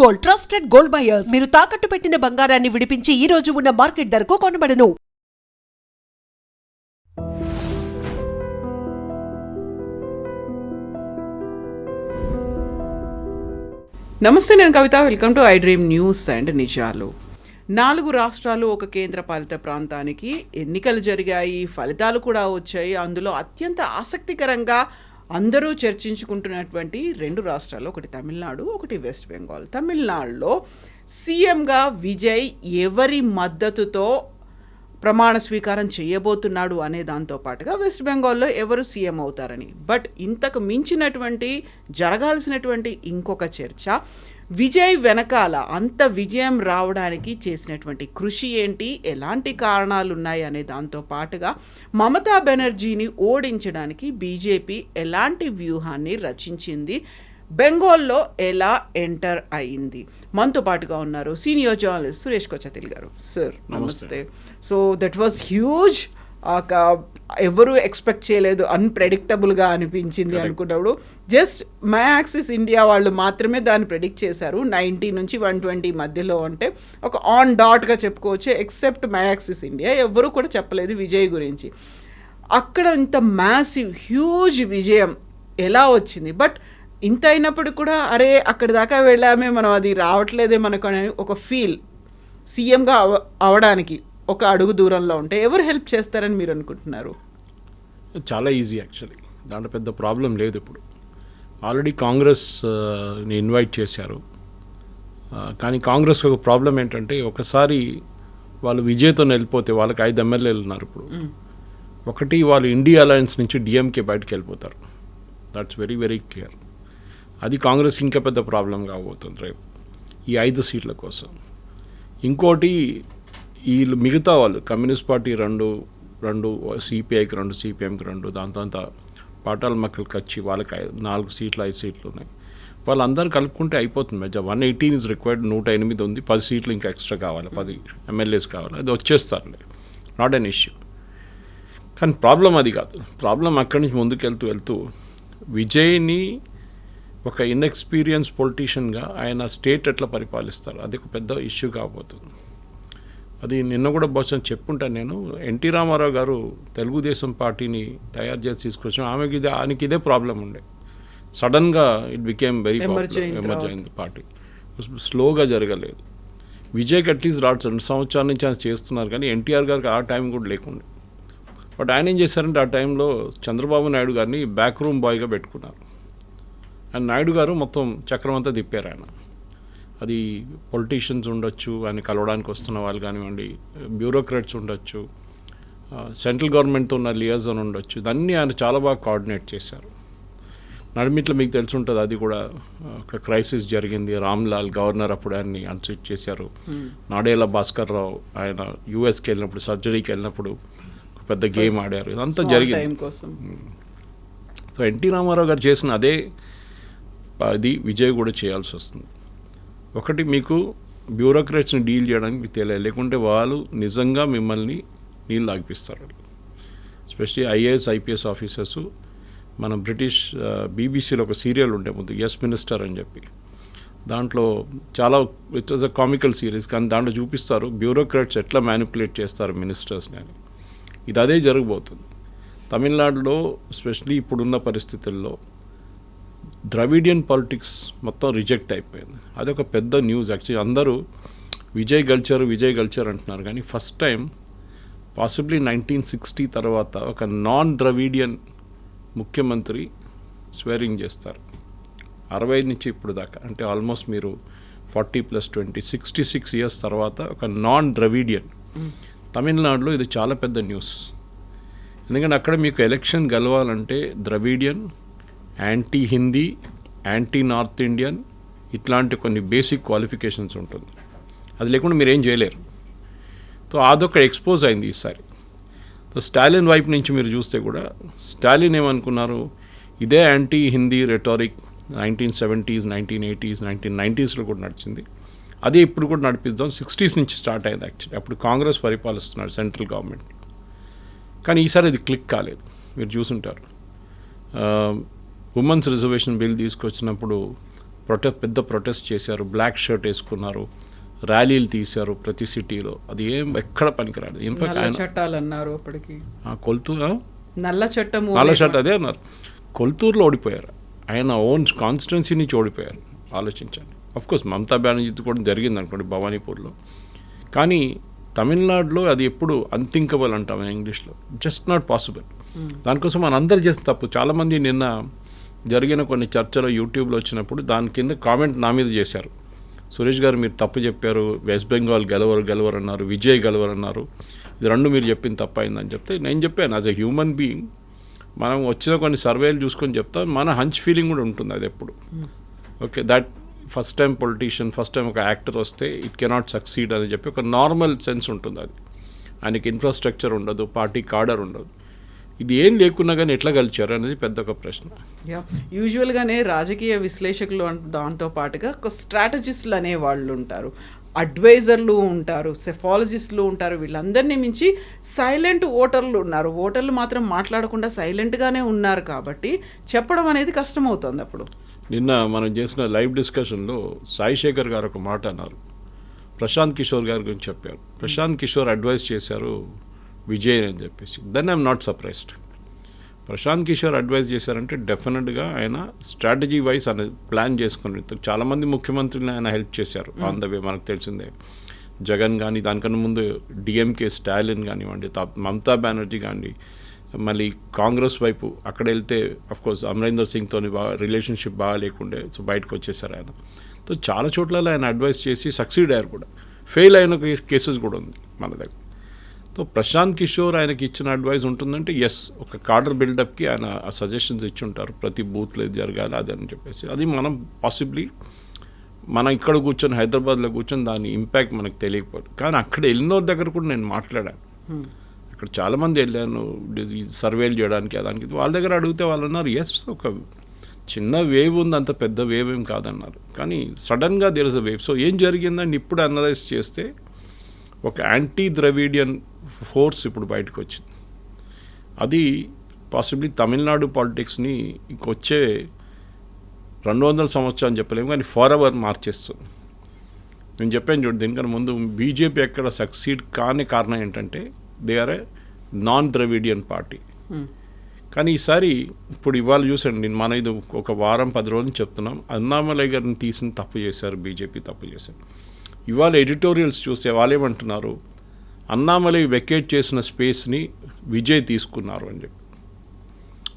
Gold, trusted gold buyers. మీరు తాకట్టు పెట్టిన బంగారాన్ని విడిపించి ఈ రోజు ఉన్న మార్కెట్ ధరకు కొనబడను. నమస్తే, నేను Kavitha. Welcome to I dream news and నిజాలు. 4 రాష్ట్రాలు, ఒక కేంద్ర పాలిత ప్రాంతానికి ఎన్నికలు జరిగాయి, ఫలితాలు కూడా వచ్చాయి. అందులో అత్యంత ఆసక్తికరంగా అందరూ చర్చించుకుంటున్నటువంటి 2 రాష్ట్రాలు, ఒకటి తమిళనాడు, ఒకటి వెస్ట్ బెంగాల్. తమిళనాడులో సీఎంగా విజయ్ ఎవరి మద్దతుతో ప్రమాణ స్వీకారం చేయబోతున్నాడు అనే దాంతో పాటుగా వెస్ట్ బెంగాల్లో ఎవరు సీఎం అవుతారని. బట్ ఇంతకు మించినటువంటి జరగాల్సినటువంటి ఇంకొక చర్చ, విజయ్ వెనకాల అంత విజయం రావడానికి చేసినటువంటి కృషి ఏంటి, ఎలాంటి కారణాలు ఉన్నాయి అనే దాంతో పాటుగా మమతా బెనర్జీని ఓడించడానికి బీజేపీ ఎలాంటి వ్యూహాన్ని రచించింది, బెంగాల్లో ఎలా ఎంటర్ అయింది. మనతో పాటుగా ఉన్నారు సీనియర్ జర్నలిస్ట్ సురేష్ కొచ్చతిల్ గారు. సార్ నమస్తే. So that was huge. ఎవరు ఎక్స్పెక్ట్ చేయలేదు, అన్ప్రెడిక్టబుల్గా అనిపించింది అనుకున్నప్పుడు. జస్ట్ మై యాక్సిస్ ఇండియా వాళ్ళు మాత్రమే దాన్ని ప్రెడిక్ట్ చేశారు. 90 నుంచి 120 మధ్యలో, అంటే ఒక ఆన్ డాట్గా చెప్పుకోవచ్చు. ఎక్సెప్ట్ మై యాక్సిస్ ఇండియా, ఎవరు కూడా చెప్పలేదు విజయ్ గురించి. అక్కడ ఇంత మ్యాసివ్ హ్యూజ్ విజయం ఎలా వచ్చింది? బట్ ఇంత అయినప్పుడు కూడా అరే అక్కడి దాకా వెళ్ళామే, మనం అది రావట్లేదే మనకు అని ఒక ఫీల్. సీఎంగా అవడానికి ఒక అడుగు దూరంలో ఉంటే ఎవరు హెల్ప్ చేస్తారని మీరు అనుకుంటున్నారు? చాలా ఈజీ యాక్చువల్లీ, దాంట్లో పెద్ద ప్రాబ్లం లేదు. ఇప్పుడు ఆల్రెడీ కాంగ్రెస్ని ఇన్వైట్ చేశారు. కానీ కాంగ్రెస్కి ఒక ప్రాబ్లం ఏంటంటే, ఒకసారి వాళ్ళు విజయ్తో వెళ్ళిపోతే వాళ్ళకి 5 ఎమ్మెల్యేలు ఉన్నారు ఇప్పుడు. ఒకటి, వాళ్ళు ఇండియా అలయన్స్ నుంచి డిఎంకే బయటకు వెళ్ళిపోతారు. That's very very clear. అది కాంగ్రెస్కి ఇంకా పెద్ద ప్రాబ్లం కాబోతుంది రేపు ఈ 5 సీట్ల కోసం. ఇంకోటి, వీళ్ళు మిగతా వాళ్ళు కమ్యూనిస్ట్ పార్టీ 2 సిపిఐకి 2 సిపిఎంకి 2 దాంతో అంతా పాటాల మక్కలకి వచ్చి వాళ్ళకి 4 సీట్లు 5 సీట్లు ఉన్నాయి. వాళ్ళందరూ కలుపుకుంటే అయిపోతుంది. మెజా 118 ఇస్ రిక్వైర్డ్. 108 ఉంది. 10 సీట్లు ఇంకా ఎక్స్ట్రా కావాలి, 10 ఎమ్మెల్యేస్ కావాలి. అది వచ్చేస్తారులే, నాట్ అన్ ఇష్యూ. కానీ ప్రాబ్లం అది కాదు. ప్రాబ్లం అక్కడి నుంచి ముందుకు వెళ్తూ విజయ్ని ఒక ఇన్ఎక్స్పీరియన్స్ పొలిటీషియన్గా ఆయన స్టేట్ ఎట్లా పరిపాలిస్తారు, అది ఒక పెద్ద ఇష్యూ కాబోతుంది. అది నిన్న కూడా బహుశా చెప్పుంటాను నేను. ఎన్టీ రామారావు గారు తెలుగుదేశం పార్టీని తయారు చేసి తీసుకొచ్చిన, ఆయనకి ఇదే ప్రాబ్లం ఉండే. సడన్గా ఇట్ బికేమ్ వెరీ ఎమర్జ్ అయింది పార్టీ. స్లోగా జరగలేదు. విజయ్కి అట్లీస్ట్ 2 సంవత్సరాల నుంచి ఆయన చేస్తున్నారు, కానీ ఎన్టీఆర్ గారికి ఆ టైం కూడా లేకుండే. బట్ ఆయన ఏం చేశారంటే, ఆ టైంలో చంద్రబాబు నాయుడు గారిని బ్యాక్ రూమ్ బాయ్గా పెట్టుకున్నారు. అండ్ నాయుడు గారు మొత్తం చక్రం అంతా తిప్పారు ఆయన. అది పొలిటీషియన్స్ ఉండొచ్చు, ఆయన కలవడానికి వస్తున్న వాళ్ళు కానివ్వండి, బ్యూరోక్రాట్స్ ఉండొచ్చు, సెంట్రల్ గవర్నమెంట్తో ఉన్న లియాజన్ ఉండొచ్చు, ఇదన్నీ ఆయన చాలా బాగా కోఆర్డినేట్ చేశారు. నడిమిట్లో మీకు తెలిసి ఉంటుంది, అది కూడా ఒక క్రైసిస్ జరిగింది. రామ్లాల్ గవర్నర్ అప్పుడు ఆయన్ని అన్సీట్ చేశారు. నాడేళ్ల భాస్కర్ రావు ఆయన యూఎస్కి వెళ్ళినప్పుడు, సర్జరీకి వెళ్ళినప్పుడు ఒక పెద్ద గేమ్ ఆడారు. ఇదంతా జరిగింది. సో ఎన్టీ రామారావు గారు చేసిన అదే అది విజయ్ కూడా చేయాల్సి వస్తుంది. ఒకటి, మీకు బ్యూరోక్రాట్స్ని డీల్ చేయడానికి మీకు తెలియదు, లేకుంటే వాళ్ళు నిజంగా మిమ్మల్ని నీళ్ళు ఆగిపిస్తారు. Especially IAS IPS officers. మన బ్రిటిష్ బీబీసీలో ఒక సీరియల్ ఉండే ముందు, ఎస్ మినిస్టర్ అని చెప్పి. దాంట్లో చాలా it was a comical series, కానీ దాంట్లో చూపిస్తారు బ్యూరోక్రాట్స్ ఎట్లా మ్యానిపులేట్ చేస్తారు మినిస్టర్స్ని అని. ఇది అదే జరగబోతుంది తమిళనాడులో. ఎస్పెషలీ ఇప్పుడున్న పరిస్థితుల్లో ద్రవిడియన్ పాలిటిక్స్ మొత్తం రిజెక్ట్ అయిపోయింది. అదొక పెద్ద న్యూస్ యాక్చువల్లీ. అందరూ విజయ్ గల్చర్ అంటున్నారు, కానీ ఫస్ట్ టైం పాసిబ్లీ 1960 తర్వాత ఒక నాన్ ద్రవిడియన్ ముఖ్యమంత్రి స్వేరింగ్ చేస్తారు. 65 నుంచి ఇప్పుడు దాకా, అంటే ఆల్మోస్ట్ మీరు 40 + 20 66 ఇయర్స్ తర్వాత ఒక నాన్ ద్రవిడియన్ తమిళనాడులో. ఇది చాలా పెద్ద న్యూస్. ఎందుకంటే అక్కడ మీకు ఎలక్షన్ గెలవాలంటే Dravidian, anti Hindi, anti north Indian, ఇట్లాంటి కొన్ని బేసిక్ క్వాలిఫికేషన్స్ ఉంటుంది. అది లేకుండా మీరు ఏం చేయలేరు. సో అదొక ఎక్స్పోజ్ అయింది ఈసారి. సో స్టాలిన్ వైపు నుంచి మీరు చూస్తే కూడా, స్టాలిన్ ఏమనుకున్నారు, ఇదే anti Hindi rhetoric 1970s, 1980s, 1990sలో కూడా నడిచింది. అదే ఇప్పుడు కూడా నడిపిద్దాం. 60s నుంచి స్టార్ట్ అయింది యాక్చువల్లీ. అప్పుడు కాంగ్రెస్ పరిపాలిస్తున్నారు సెంట్రల్ గవర్నమెంట్. కానీ ఈసారి అది క్లిక్ కాలేదు. మీరు చూసుంటారు, ఉమెన్స్ రిజర్వేషన్ బిల్ తీసుకొచ్చినప్పుడు పెద్ద ప్రొటెస్ట్ చేశారు, బ్లాక్ షర్ట్ వేసుకున్నారు, ర్యాలీలు తీశారు ప్రతి సిటీలో. అది ఏం ఎక్కడ పనికిరాదు. ఇన్ఫాక్ట్ నల్ల ఆయన చట్టాలు అన్నారు అప్పటికి, కొల్తూరు నల్ల చట్టము నల్ల షర్ట్ అదే అన్నారు. కొల్తూరులో ఓడిపోయారు, ఆయన ఓన్ కాన్స్టిట్యున్సీ నుంచి ఓడిపోయారు. ఆలోచించండి. అఫ్కోర్స్ మమతా బెనర్జీతో కూడా జరిగింది అనుకోండి భవానీపూర్లో, కానీ తమిళనాడులో అది ఎప్పుడు అన్థింకబుల్ అంటాం ఇంగ్లీష్లో, జస్ట్ నాట్ పాసిబుల్. దానికోసం మన అందరు చేసిన తప్పు. చాలామంది నిన్న జరిగిన కొన్ని చర్చలు యూట్యూబ్లో వచ్చినప్పుడు దాని కింద కామెంట్ నా మీద చేశారు. సురేష్ గారు మీరు తప్పు చెప్పారు, వెస్ట్ బెంగాల్ గెలవరు అన్నారు, విజయ్ గెలవరు అన్నారు, ఇది రెండు మీరు చెప్పింది తప్పైందని చెప్తే నేను చెప్పాను, యాజ్ ఎ హ్యూమన్ బీయింగ్ మనం వచ్చిన కొన్ని సర్వేలు చూసుకొని చెప్తాం, మన హంచ్ ఫీలింగ్ కూడా ఉంటుంది అది ఎప్పుడు. Okay, that first time politician, first time ఒక యాక్టర్ వస్తే ఇట్ కెనాట్ సక్సీడ్ అని చెప్పి ఒక నార్మల్ సెన్స్ ఉంటుంది. అది ఆయనకి ఇన్ఫ్రాస్ట్రక్చర్ ఉండదు, పార్టీ కాడర్ ఉండదు. ఇది ఏం లేకున్నా కానీ ఎట్లా గెలిచారు అనేది పెద్ద ఒక ప్రశ్న. యూజువల్గానే రాజకీయ విశ్లేషకులు దాంతో పాటుగా ఒక స్ట్రాటజిస్టులు అనే వాళ్ళు ఉంటారు, అడ్వైజర్లు ఉంటారు, సెఫాలజిస్టులు ఉంటారు. వీళ్ళందరినీ మించి సైలెంట్ ఓటర్లు ఉన్నారు. ఓటర్లు మాత్రం మాట్లాడకుండా సైలెంట్గానే ఉన్నారు కాబట్టి చెప్పడం అనేది కష్టమవుతుంది. అప్పుడు నిన్న మనం చేసిన లైవ్ డిస్కషన్లో సాయి శేఖర్ గారు ఒక మాట అన్నారు, ప్రశాంత్ కిషోర్ గారి గురించి చెప్పారు. ప్రశాంత్ కిషోర్ అడ్వైస్ చేశారు విజయ్ అని చెప్పేసి. Then I'm not surprised. Prashant Kishor advise చేశారంటే డెఫినెట్గా ఆయన స్ట్రాటజీ వైజ్ ఆయన ప్లాన్ చేసుకుని, చాలామంది ముఖ్యమంత్రులను ఆయన హెల్ప్ చేశారు ఆన్ ద వే. మనకు తెలిసిందే జగన్ కానీ, దానికన్నా ముందు డిఎంకే స్టాలిన్ కానివ్వండి, మమతా బెనర్జీ కానీ, మళ్ళీ కాంగ్రెస్ వైపు అక్కడ వెళ్తే అఫ్కోర్స్ అమరీందర్ సింగ్తో రిలేషన్షిప్ బాగా లేకుండే, సో బయటకు వచ్చేసారు ఆయన. సో చాలా చోట్ల ఆయన అడ్వైస్ చేసి సక్సీడ్ అయ్యారు కూడా. ఫెయిల్ అయిన కేసెస్ కూడా ఉంది మన దగ్గర. సో ప్రశాంత్ కిషోర్ ఆయనకి ఇచ్చిన అడ్వైస్ ఉంటుందంటే ఎస్, ఒక కార్డర్ బిల్డప్కి ఆయన సజెషన్స్ ఇచ్చి ఉంటారు, ప్రతి బూత్లో ఇది జరగాలి అది అని చెప్పేసి. అది మనం పాసిబ్లీ మనం ఇక్కడ కూర్చొని హైదరాబాద్లో కూర్చొని దాని ఇంపాక్ట్ మనకు తెలియకపోదు. కానీ అక్కడ వెళ్ళిన దగ్గర కూడా నేను మాట్లాడాను. అక్కడ చాలామంది వెళ్ళాను సర్వేలు చేయడానికి, దానికి వాళ్ళ దగ్గర అడిగితే వాళ్ళు అన్నారు ఎస్, ఒక చిన్న వేవ్ ఉంది, అంత పెద్ద వేవ్ ఏం కాదన్నారు. కానీ సడన్గా there is a wave. So ఏం జరిగిందని ఇప్పుడు అనలైజ్ చేస్తే ఒక యాంటీ ద్రవిడియన్ ఫోర్స్ ఇప్పుడు బయటకు వచ్చింది. అది పాసిబ్లీ తమిళనాడు పాలిటిక్స్ని ఇంకొచ్చే 200 సంవత్సరాలు అని చెప్పలేము, కానీ ఫర్ ఎవర్ మార్చేస్తుంది. నేను చెప్పాను చూడు, దీనికన్నా ముందు బీజేపీ ఎక్కడ సక్సీడ్ కాని కారణం ఏంటంటే they are a non Dravidian party. కానీ ఈసారి ఇప్పుడు ఇవాళ చూసండి, నేను మన ఇది ఒక వారం 10 రోజులు చెప్తున్నాం, అన్నామలై గారిని తీసిన తప్పు చేశారు, బీజేపీ తప్పు చేశారు. ఇవాళ ఎడిటోరియల్స్ చూస్తే వాళ్ళు ఏమంటున్నారు, అన్నామలై వెకేట్ చేసిన స్పేస్ని విజయ్ తీసుకున్నారు అని చెప్పి.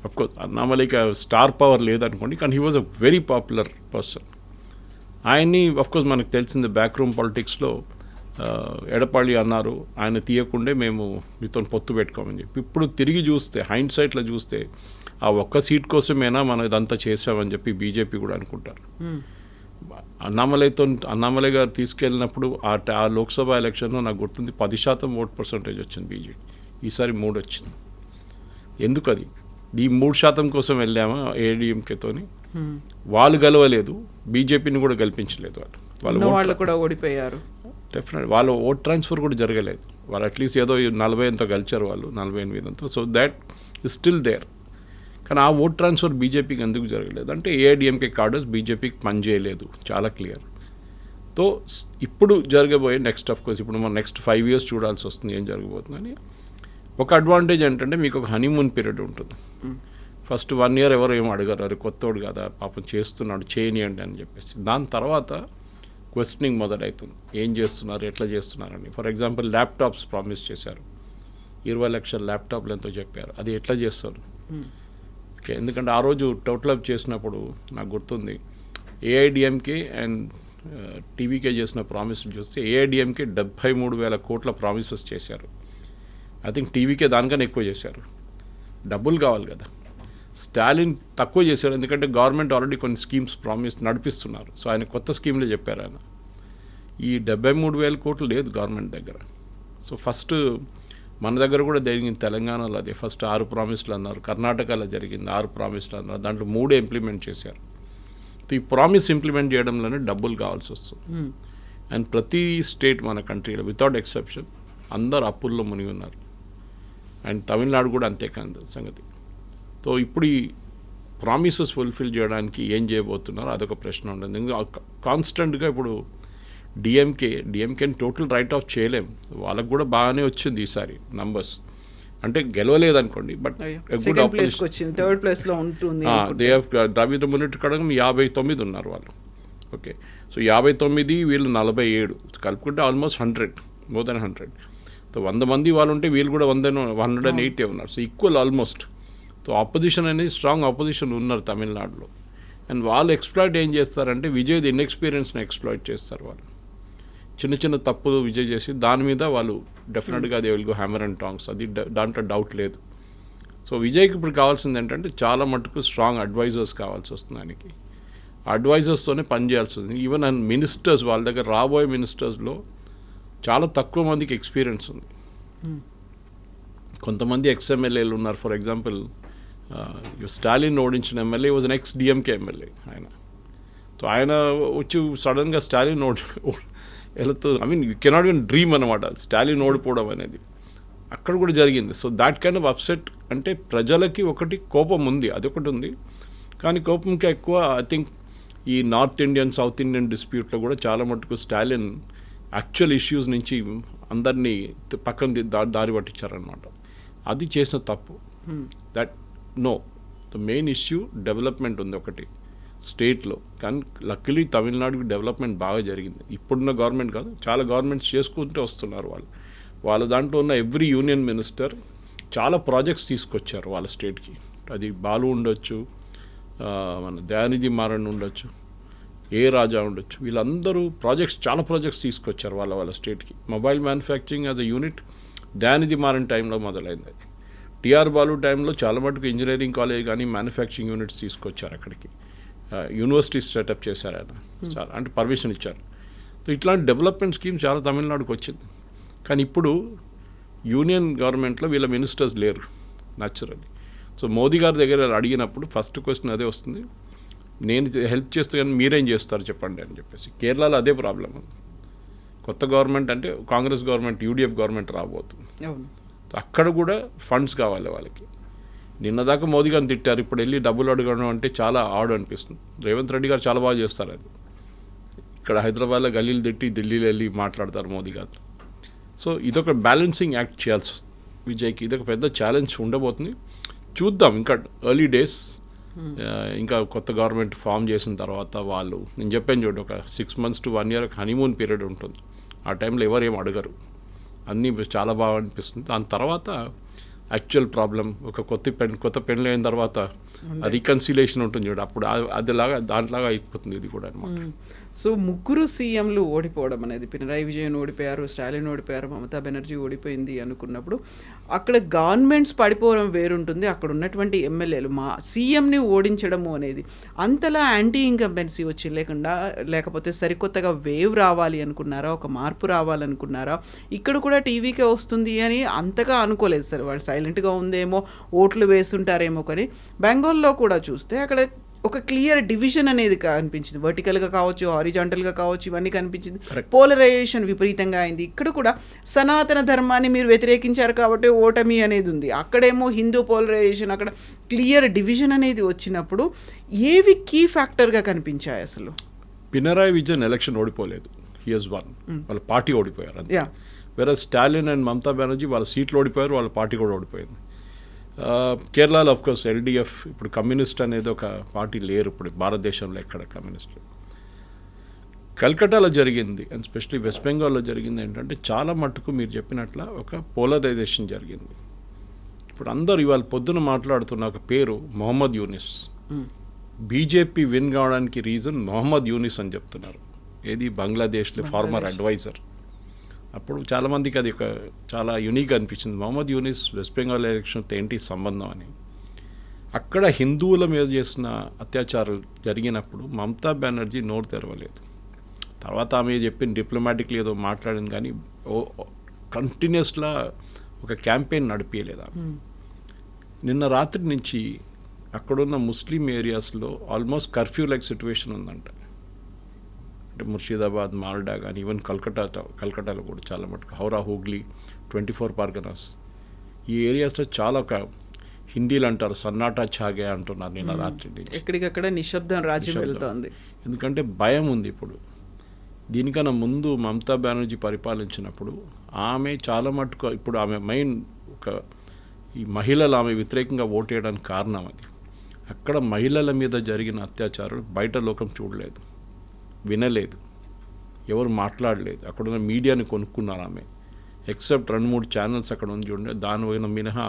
అఫ్కోర్స్ అన్నామలైకి స్టార్ పవర్ లేదనుకోండి, కానీ he was a very popular person. ఆయన్ని అఫ్కోర్స్ మనకు తెలిసింది బ్యాక్ రూమ్ పాలిటిక్స్లో ఎడపాళి అన్నారు, ఆయన తీయకుండే మేము మీతో పొత్తు పెట్టుకోమని చెప్పి. ఇప్పుడు తిరిగి చూస్తే హైండ్ సైట్లో చూస్తే ఆ ఒక్క సీట్ కోసమేనా మనం ఇదంతా చేసామని చెప్పి బీజేపీ కూడా అనుకుంటారు. అన్నామలై గారు తీసుకెళ్ళినప్పుడు ఆ లోక్సభ ఎలక్షన్లో నాకు గుర్తుంది 10% ఓట్ పర్సంటేజ్ వచ్చింది బీజేపీ. ఈసారి 3 వచ్చింది. ఎందుకు అది? ఈ 3% కోసం వెళ్ళామా ఏడీఎంకేతోని? వాళ్ళు గెలవలేదు, బీజేపీని కూడా గెలిపించలేదు. వాళ్ళు కూడా ఓడిపోయారు. డెఫినెట్ వాళ్ళ ఓట్ ట్రాన్స్ఫర్ కూడా జరగలేదు. వాళ్ళు అట్లీస్ట్ ఏదో 40 ఎంతో గెలిచారు, వాళ్ళు 48 ఎంతో. So that is still there. కానీ ఆ ఓట్ ట్రాన్స్ఫర్ బీజేపీకి ఎందుకు జరగలేదు అంటే ఏఐడిఎంకే కార్డర్స్ బీజేపీకి పనిచేయలేదు, చాలా క్లియర్. సో ఇప్పుడు జరగబోయే నెక్స్ట్ అఫ్కోర్స్ ఇప్పుడు మనం నెక్స్ట్ 5 years చూడాల్సి వస్తుంది ఏం జరగబోతుందని. ఒక అడ్వాంటేజ్ ఏంటంటే మీకు ఒక హనీమూన్ పీరియడ్ ఉంటుంది. ఫస్ట్ 1 year ఎవరు ఏమో అడగారు, అరే కొత్తోడు కదా పాపం చేస్తున్నాడు చేయనియండి అని చెప్పేసి. దాని తర్వాత క్వశ్చనింగ్ మొదలవుతుంది, ఏం చేస్తున్నారు, ఎట్లా చేస్తున్నారని. ఫర్ ఎగ్జాంపుల్ ల్యాప్టాప్స్ ప్రామిస్ చేశారు, 20 లక్షల ల్యాప్టాప్లు ఎంతో చెప్పారు, అది ఎట్లా చేస్తారు? ఓకే, ఎందుకంటే ఆ రోజు టోటల్ అప్ చేసినప్పుడు నాకు గుర్తుంది ఏఐడిఎంకే అండ్ టీవీకే చేసిన ప్రామిస్లు చూస్తే ఏఐడిఎంకే 73,000 కోట్ల ప్రామిసెస్ చేశారు. ఐ థింక్ టీవీకే దానికన్నా ఎక్కువ చేశారు. డబ్బులు కావాలి కదా. స్టాలిన్ తక్కువ చేశారు, ఎందుకంటే గవర్నమెంట్ ఆల్రెడీ కొన్ని స్కీమ్స్ నడిపిస్తున్నారు. సో ఆయన కొత్త స్కీమ్లే చెప్పారు ఆయన. ఈ 73,000 కోట్లు లేదు గవర్నమెంట్ దగ్గర. సో ఫస్ట్ మన దగ్గర కూడా జరిగింది తెలంగాణలో అదే. ఫస్ట్ 6 ప్రామిస్లు అన్నారు, కర్ణాటకలో జరిగింది 6 ప్రామిస్లు అన్నారు, దాంట్లో 3 ఇంప్లిమెంట్ చేశారు. సో ఈ ప్రామిస్ ఇంప్లిమెంట్ చేయడంలోనే డబ్బులు కావాల్సి వస్తుంది. అండ్ ప్రతి స్టేట్ మన కంట్రీలో వితౌట్ ఎక్సెప్షన్ అందరు అప్పుల్లో మునిగి ఉన్నారు. అండ్ తమిళనాడు కూడా అంతే కాదు సంగతి. సో ఇప్పుడు ప్రామిసెస్ ఫుల్ఫిల్ చేయడానికి ఏం చేయబోతున్నారో అదొక ప్రశ్న ఉంటుంది. కాన్స్టెంట్గా ఇప్పుడు డిఎంకేని టోటల్ రైట్ ఆఫ్ చేయలేం. వాళ్ళకు కూడా బాగానే వచ్చింది ఈసారి నంబర్స్, అంటే గెలవలేదు అనుకోండి, బట్ సెకండ్ ప్లేస్కి వచ్చింది, థర్డ్ ప్లేస్లో ఉంటుంది. దే హ్యావ్ ద్రవిడ మున్నెట్టు కడగం 59 ఉన్నారు వాళ్ళు. ఓకే, సో 59 వీళ్ళు 47 కలుపుకుంటే ఆల్మోస్ట్ 100, మోర్ దెన్ 100. సో 100 మంది వాళ్ళు ఉంటే వీళ్ళు కూడా 180 ఉన్నారు. So equal almost. So opposition అనేది స్ట్రాంగ్ ఆపోజిషన్ ఉన్నారు తమిళనాడులో. అండ్ వాళ్ళు ఎక్స్ప్లాయిట్ ఏం చేస్తారంటే విజయ్ ఇన్ఎక్స్పీరియన్స్ని ఎక్స్ప్లాయిట్ చేస్తారు. వాళ్ళు చిన్న చిన్న తప్పులు విజయ్ చేసి దాని మీద వాళ్ళు డెఫినెట్గా they will go hammer and tongs, అది దాంట్లో డౌట్ లేదు. సో విజయ్కి ఇప్పుడు కావాల్సింది ఏంటంటే చాలా మటుకు స్ట్రాంగ్ అడ్వైజర్స్ కావాల్సి వస్తుంది. ఆయనకి అడ్వైజర్స్తోనే పనిచేయాల్సి వస్తుంది. ఈవెన్ అండ్ మినిస్టర్స్, వాళ్ళ దగ్గర రాబోయే మినిస్టర్స్లో చాలా తక్కువ మందికి ఎక్స్పీరియన్స్ ఉంది. కొంతమంది ఎక్స్ఎమ్మెల్యేలు ఉన్నారు. ఫర్ ఎగ్జాంపుల్ స్టాలిన్ ఓడించిన MLA was X DMK MLA ఆయన. సో ఆయన వచ్చి సడన్గా స్టాలిన్ వెళుతూ, I mean you cannot even dream అనమాట స్టాలిన్ ఓడిపోవడం అనేది. అక్కడ కూడా జరిగింది. So that kind of upset, అంటే ప్రజలకి ఒకటి కోపం ఉంది, అదొకటి ఉంది. కానీ కోపంకి ఎక్కువ ఐ థింక్ ఈ నార్త్ ఇండియన్ సౌత్ ఇండియన్ డిస్ప్యూట్లో కూడా చాలా మటుకు స్టాలిన్ యాక్చువల్ ఇష్యూస్ నుంచి అందరినీ పక్కన దారి పట్టించారనమాట. అది చేసిన తప్పు. That no, the main issue development ఉంది ఒకటి స్టేట్లో. కానీ లక్కీలీ తమిళనాడుకి డెవలప్మెంట్ బాగా జరిగింది. ఇప్పుడున్న గవర్నమెంట్ కాదు, చాలా గవర్నమెంట్స్ చేసుకుంటూ వస్తున్నారు వాళ్ళు. వాళ్ళ దాంట్లో ఉన్న ఎవ్రీ యూనియన్ మినిస్టర్ చాలా ప్రాజెక్ట్స్ తీసుకొచ్చారు వాళ్ళ స్టేట్కి. అది బాలు ఉండొచ్చు, మన దయానిధి మారన్ ఉండొచ్చు, ఏ రాజా ఉండొచ్చు, వీళ్ళందరూ చాలా ప్రాజెక్ట్స్ తీసుకొచ్చారు వాళ్ళ స్టేట్కి. Mobile manufacturing as a unit Dayanidhi Maran టైంలో మొదలైంది. అది టిఆర్ బాలు టైంలో చాలా మటుకు ఇంజనీరింగ్ కాలేజ్ కానీ మ్యానుఫ్యాక్చరింగ్ యూనిట్స్ తీసుకొచ్చారు అక్కడికి. యూనివర్సిటీస్ సెటప్ చేశారు ఆయన, చాలా అంటే పర్మిషన్ ఇచ్చారు. సో ఇట్లాంటి డెవలప్మెంట్ స్కీమ్స్ చాలా తమిళనాడుకు వచ్చింది. కానీ ఇప్పుడు యూనియన్ గవర్నమెంట్లో వీళ్ళ మినిస్టర్స్ లేరు న్యాచురల్లీ. సో మోదీ గారి దగ్గర అడిగినప్పుడు ఫస్ట్ క్వశ్చన్ అదే వస్తుంది, నేను హెల్ప్ చేస్తే కానీ మీరేం చేస్తారు చెప్పండి అని చెప్పేసి. కేరళలో అదే ప్రాబ్లం ఉంది. కొత్త గవర్నమెంట్ అంటే కాంగ్రెస్ గవర్నమెంట్, యూడిఎఫ్ గవర్నమెంట్ రాబోతుంది. అక్కడ కూడా ఫండ్స్ కావాలి వాళ్ళకి. నిన్నదాకా మోదీ గారిని తిట్టారు, ఇప్పుడు వెళ్ళి డబ్బులు అడగడం అంటే చాలా ఆడు అనిపిస్తుంది. రేవంత్ రెడ్డి గారు చాలా బాగా చేస్తారు అది. ఇక్కడ హైదరాబాద్లో గల్లీలు తిట్టి ఢిల్లీలో వెళ్ళి మాట్లాడతారు మోదీ గారు. సో ఇదొక బ్యాలెన్సింగ్ యాక్ట్ చేయాల్సి వస్తుంది విజయ్కి. ఇదొక పెద్ద ఛాలెంజ్ ఉండబోతుంది. చూద్దాం, ఇంకా ఎర్లీ డేస్. ఇంకా కొత్త గవర్నమెంట్ ఫామ్ చేసిన తర్వాత వాళ్ళు, నేను చెప్పాను చూడండి, ఒక 6 months to 1 year honeymoon period ఉంటుంది. ఆ టైంలో ఎవరు ఏం అడగరు, అన్నీ చాలా బాగా అనిపిస్తుంది. దాని తర్వాత యాక్చువల్ ప్రాబ్లం, ఒక కొత్త పెళ్ళి అయిన తర్వాత రీకన్సిలేషన్ ఉంటుంది చూడు, అప్పుడు దాంట్లాగా అయిపోతుంది ఇది కూడా అనమాట. సో ముగ్గురు సీఎంలు ఓడిపోవడం అనేది, పినరాయి విజయన్ ఓడిపోయారు, స్టాలిన్ ఓడిపోయారు, మమతా బెనర్జీ ఓడిపోయింది అనుకున్నప్పుడు అక్కడ గవర్నమెంట్స్ పడిపోవడం వేరుంటుంది, అక్కడ ఉన్నటువంటి ఎమ్మెల్యేలు మా సీఎంని ఓడించడము అనేది. అంతలా యాంటీ ఇన్కంబెన్సీ వచ్చి లేకపోతే సరికొత్తగా వేవ్ రావాలి అనుకున్నారా, ఒక మార్పు రావాలనుకున్నారా? ఇక్కడ కూడా టీవీకే వస్తుంది అని అంతగా అనుకోలేదు సార్. వాళ్ళు సైలెంట్గా ఉందేమో, ఓట్లు వేస్తుంటారేమో. కానీ బెంగాల్లో కూడా చూస్తే అక్కడ ఒక క్లియర్ డివిజన్ అనేది కనిపించింది. వర్టికల్గా కావచ్చు, హారిజాంటల్గా కావచ్చు, ఇవన్నీ కనిపించింది. పోలరైజేషన్ విపరీతంగా అయింది. ఇక్కడ కూడా సనాతన ధర్మాన్ని మీరు వ్యతిరేకించారు కాబట్టి ఓటమి అనేది ఉంది. అక్కడేమో హిందూ పోలరైజేషన్, అక్కడ క్లియర్ డివిజన్ అనేది వచ్చినప్పుడు ఏవి కీ ఫ్యాక్టర్గా కనిపించాయి అసలు? పినరాయి విజయన్ ఎలక్షన్ ఓడిపోలేదు, హీ హస్ వన్. వాళ్ళ పార్టీ ఓడిపోయారు అంతే. వేరే స్టాలిన్ అండ్ మమతా బెనర్జీ వాళ్ళ సీట్లు ఓడిపోయారు, వాళ్ళ పార్టీ కూడా ఓడిపోయింది. కేరళలో ఆఫ్కోర్స్ ఎల్డిఎఫ్, ఇప్పుడు కమ్యూనిస్ట్ అనేది ఒక పార్టీ లేరు ఇప్పుడు భారతదేశంలో ఎక్కడ కమ్యూనిస్టులు. కల్కటాలో జరిగింది అండ్ స్పెషలీ వెస్ట్ బెంగాల్లో జరిగింది ఏంటంటే చాలా మట్టుకు మీరు చెప్పినట్ల ఒక పోలరైజేషన్ జరిగింది. ఇప్పుడు అందరూ ఇవాళ పొద్దున మాట్లాడుతున్న ఒక పేరు మొహమ్మద్ యూనిస్. బీజేపీ విన్ కావడానికి రీజన్ మొహమ్మద్ యూనిస్ అని చెప్తున్నారు. ఏది బంగ్లాదేశ్లో ఫార్మర్ అడ్వైజర్. అప్పుడు చాలామందికి అది ఒక చాలా యూనిక్ అనిపించింది. మొహమ్మద్ యూనిస్ వెస్ట్ బెంగాల్ ఎలక్షన్తో ఏంటి సంబంధం అని. అక్కడ హిందువుల మీద చేసిన అత్యాచారాలు జరిగినప్పుడు మమతా బెనర్జీ నోరు తెరవలేదు. తర్వాత ఆమె చెప్పిన డిప్లొమాటిక్లీ ఏదో మాట్లాడింది, కానీ కంటిన్యూస్లా ఒక క్యాంపెయిన్ నడిపించలేదు. నిన్న రాత్రి నుంచి అక్కడున్న ముస్లిం ఏరియాస్లో ఆల్మోస్ట్ కర్ఫ్యూ లైక్ సిచ్యువేషన్ ఉందంట. అంటే ముర్షిదాబాద్, మాల్డా కానీ ఈవెన్ కల్కటాలో కూడా చాలా మటుకు, హౌరా, హూగ్లీ, 24 పర్గనాస్, ఈ ఏరియాస్లో చాలా ఒక హిందీలో అంటారు సన్నాటా ఛాగే అంటున్నారు నిన్న రాత్రి నుంచి. ఎక్కడికక్కడ నిశ్శబ్దం రాజ్యం వెళ్తోంది. ఎందుకంటే భయం ఉంది ఇప్పుడు. దీనికన్నా ముందు మమతా బెనర్జీ పరిపాలించినప్పుడు ఆమె చాలా మటుకు ఇప్పుడు ఆమె మెయిన్ ఈ మహిళలు ఆమె వ్యతిరేకంగా ఓటేయడానికి కారణం అది. అక్కడ మహిళల మీద జరిగిన అత్యాచారాలు బయట లోకం చూడలేదు, వినలేదు, ఎవరు మాట్లాడలేదు. అక్కడున్న మీడియాని కొనుక్కున్నారు ఆమె. ఎక్సెప్ట్ 2-3 ఛానల్స్ అక్కడ ఉంది చూడండి, దాని మినహా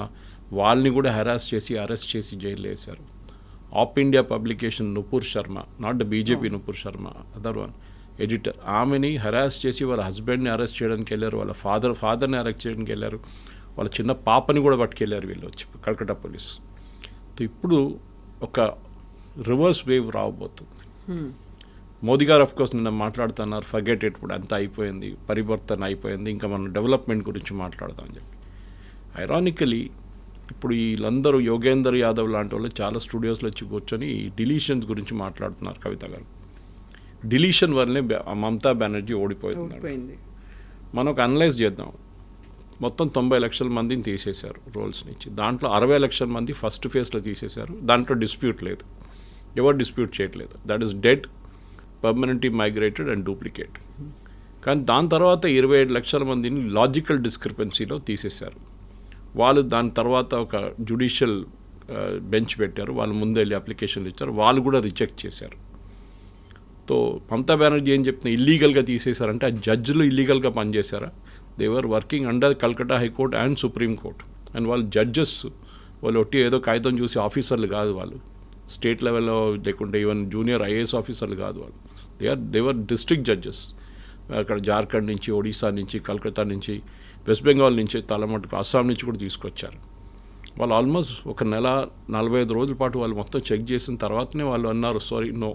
వాళ్ళని కూడా హెరాస్ చేసి అరెస్ట్ చేసి జైల్లో వేశారు. Of India publication Nupur Sharma, not the BJP Nupur Sharma, other one editor, ఆమెని హెరాస్ చేసి వాళ్ళ హస్బెండ్ని అరెస్ట్ చేయడానికి వెళ్ళారు, వాళ్ళ ఫాదర్ని అరెస్ట్ చేయడానికి వెళ్ళారు, వాళ్ళ చిన్న పాపని కూడా పట్టుకెళ్ళారు వీళ్ళు వచ్చి కల్కట్టా పోలీస్. ఇప్పుడు ఒక రివర్స్ వేవ్ రావబోతుంది. మోదీ గారు ఆఫ్కోర్స్ నిన్న మాట్లాడుతున్నారు ఫర్గెట్ ఇట్, ఇప్పుడు అంతా అయిపోయింది, పరివర్తన అయిపోయింది, ఇంకా మనం డెవలప్మెంట్ గురించి మాట్లాడదామని చెప్పి. ఐరానికలీ ఇప్పుడు వీళ్ళందరూ యోగేందర్ యాదవ్ లాంటి వాళ్ళు చాలా స్టూడియోస్లో వచ్చి కూర్చొని డిలీషన్స్ గురించి మాట్లాడుతున్నారు. కవిత గారు, డిలీషన్ వల్లనే మమతా బెనర్జీ ఓడిపోయింది. మనం ఒక అనలైజ్ చేద్దాం. మొత్తం 90 లక్షల మందిని తీసేశారు రోల్స్ నుంచి. దాంట్లో 60 లక్షల మంది ఫస్ట్ ఫేజ్లో తీసేశారు. దాంట్లో డిస్ప్యూట్ లేదు, ఎవరు డిస్ప్యూట్ చేయట్లేదు. That is dead, permanently migrated and duplicate. కానీ దాని తర్వాత 27 లక్షల మందిని లాజికల్ డిస్క్రిపెన్సీలో తీసేశారు. వాళ్ళు దాని తర్వాత ఒక జ్యుడిషియల్ బెంచ్ పెట్టారు, వాళ్ళు ముందు వెళ్ళి అప్లికేషన్లు ఇచ్చారు, వాళ్ళు కూడా రిజెక్ట్ చేశారు. తో మమతా బెనర్జీ ఏం చెప్తున్నా, ఇల్లీగల్గా తీసేశారంటే ఆ జడ్జిలు ఇల్లీగల్గా పనిచేశారా? They were working under Calcutta high court and supreme court. And వాళ్ళు జడ్జెస్, వాళ్ళు ఒట్టి ఏదో కాగితం చూసి ఆఫీసర్లు కాదు, వాళ్ళు స్టేట్ లెవెల్లో లేకుంటే ఈవెన్ జూనియర్ ఐఏఎస్ ఆఫీసర్లు కాదు వాళ్ళు. దేవర్ డిస్ట్రిక్ట్ జడ్జెస్. అక్కడ జార్ఖండ్ నుంచి, ఒడిశా నుంచి, కల్కత్తా నుంచి, వెస్ట్ బెంగాల్ నుంచి, తలమటుకు అస్సాం నుంచి కూడా తీసుకొచ్చారు. వాళ్ళు ఆల్మోస్ట్ ఒక నెల 45 రోజుల పాటు వాళ్ళు మొత్తం చెక్ చేసిన తర్వాతనే వాళ్ళు అన్నారు సారీ నో.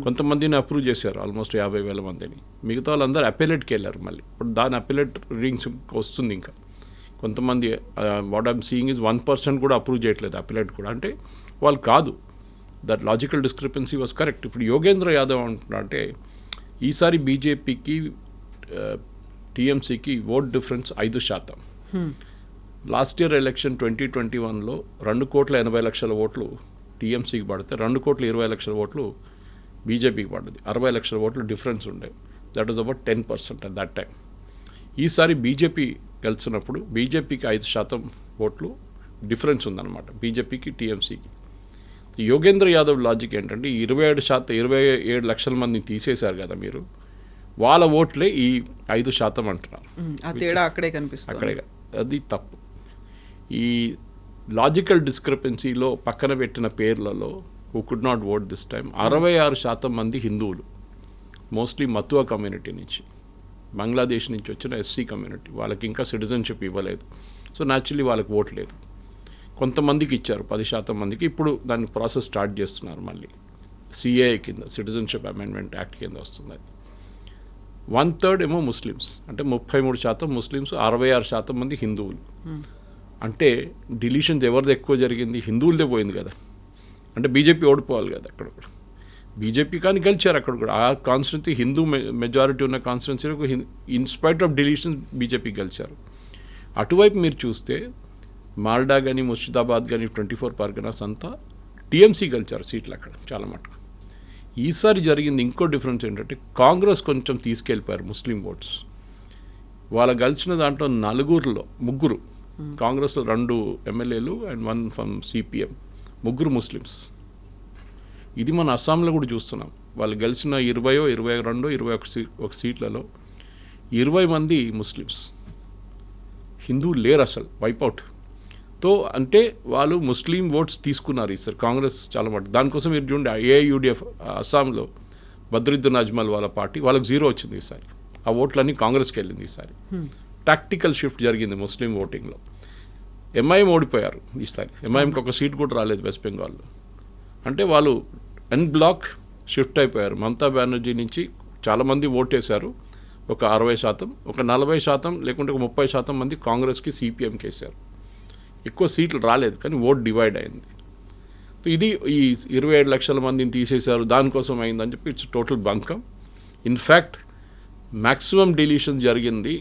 కొంతమందిని అప్రూవ్ చేశారు, ఆల్మోస్ట్ 50,000 మందిని. మిగతా వాళ్ళందరూ అపెలేట్కి వెళ్ళారు. మళ్ళీ ఇప్పుడు దాని అపెలేట్ రీడింగ్స్ వస్తుంది. ఇంకా కొంతమంది వాట్ ఐమ్ సీయింగ్ ఇస్ 1% కూడా అప్రూవ్ చేయట్లేదు అపెలేట్ కూడా. అంటే వాళ్ళు కాదు, that logical discrepancy was correct. ఇప్పుడు యోగేంద్ర యాదవ్ అంటున్నా అంటే ఈసారి బీజేపీకి టీఎంసీకి vote difference 5%. Last year election 2021లో 2,80,00,000 ఓట్లు టీఎంసీకి పడితే 2,20,00,000 ఓట్లు బీజేపీకి పడ్డది. 60,00,000 ఓట్లు డిఫరెన్స్ ఉండే. That is about 10% at that time. ఈసారి బీజేపీ గెలిచినప్పుడు బీజేపీకి 5% ఓట్లు డిఫరెన్స్ ఉందన్నమాట, బీజేపీకి టీఎంసీకి. యోగేంద్ర యాదవ్ లాజిక్ ఏంటంటే 27 లక్షల మందిని తీసేశారు కదా మీరు, వాళ్ళ ఓట్లే ఈ 5% అంటున్నారు. అక్కడే కనిపిస్తుంది. అక్కడే, అది తప్పు. ఈ లాజికల్ డిస్క్రిపెన్సీలో పక్కన పెట్టిన పేర్లలో who could not vote this time 66% మంది హిందువులు, మోస్ట్లీ మతువా కమ్యూనిటీ నుంచి, బంగ్లాదేశ్ నుంచి వచ్చిన ఎస్సీ కమ్యూనిటీ. వాళ్ళకి ఇంకా సిటిజన్షిప్ ఇవ్వలేదు, సో న్యాచురలీ వాళ్ళకి ఓట్ లేదు. కొంతమందికి ఇచ్చారు, 10% మందికి. ఇప్పుడు దాని ప్రాసెస్ స్టార్ట్ చేస్తున్నారు మళ్ళీ, సిఏఏ కింద, సిటిజన్షిప్ అమెండ్మెంట్ యాక్ట్ కింద వస్తుంది. 1/3 ఏమో ముస్లిమ్స్, అంటే 33% ముస్లిమ్స్, 66% మంది హిందువులు. అంటే డిలీషన్స్ ఎవరిది ఎక్కువ జరిగింది? హిందువులదే పోయింది కదా. అంటే బీజేపీ ఓడిపోవాలి కదా అక్కడ కూడా. బీజేపీ కానీ గెలిచారు అక్కడ కూడా. ఆ కాన్స్టిట్యున్సీ హిందూ మెజారిటీ ఉన్న కాన్స్టిట్యున్సీలకు ఇన్స్పైట్ ఆఫ్ డిలీషన్ బీజేపీ గెలిచారు. అటువైపు మీరు చూస్తే మాల్డా కానీ, ముర్షిదాబాద్ కానీ, 24 పర్గనాస్ అంతా టీఎంసీ గెలిచారు సీట్లు అక్కడ చాలా మటుకు. ఈసారి జరిగింది ఇంకో డిఫరెన్స్ ఏంటంటే కాంగ్రెస్ కొంచెం తీసుకెళ్ళిపోయారు ముస్లిం ఓట్స్. వాళ్ళు గెలిచిన దాంట్లో 3 కాంగ్రెస్లో 2 ఎమ్మెల్యేలు అండ్ 1 ఫ్రమ్ సిపిఎం, 3 ముస్లిమ్స్. ఇది మన అస్సాంలో కూడా చూస్తున్నాం. వాళ్ళు గెలిచిన 20, 22, 21 సీట్లలో 20 మంది ముస్లిమ్స్, హిందువులు లేరు అసలు, వైపౌట్. తో అంటే వాళ్ళు ముస్లిం ఓట్స్ తీసుకున్నారు ఈసారి కాంగ్రెస్ చాలా మటు. దానికోసం మీరు చూడండి, ఏఐయుడిఎఫ్ అస్సాంలో బద్రుద్దీన్ అజ్మల్ వాళ్ళ పార్టీ, వాళ్ళకి 0 వచ్చింది ఈసారి. ఆ ఓట్లన్నీ కాంగ్రెస్కి వెళ్ళింది ఈసారి. టాక్టికల్ షిఫ్ట్ జరిగింది ముస్లిం ఓటింగ్లో. ఎంఐఎం ఓడిపోయారు ఈసారి. ఎంఐఎంకి ఒక సీట్ కూడా రాలేదు వెస్ట్ బెంగాల్లో. అంటే వాళ్ళు ఎన్ బ్లాక్ షిఫ్ట్ అయిపోయారు. మమతా బెనర్జీ నుంచి చాలామంది ఓటేశారు, ఒక 60%, ఒక 40% లేకుంటే ఒక 30% మంది కాంగ్రెస్కి, సిపిఎంకి వేశారు. ఎక్కువ సీట్లు రాలేదు, కానీ ఓట్ డివైడ్ అయింది. ఇది ఈ 27 లక్షల మందిని తీసేశారు, దానికోసం అయిందని చెప్పి it's total bunkum. In fact maximum deletion జరిగింది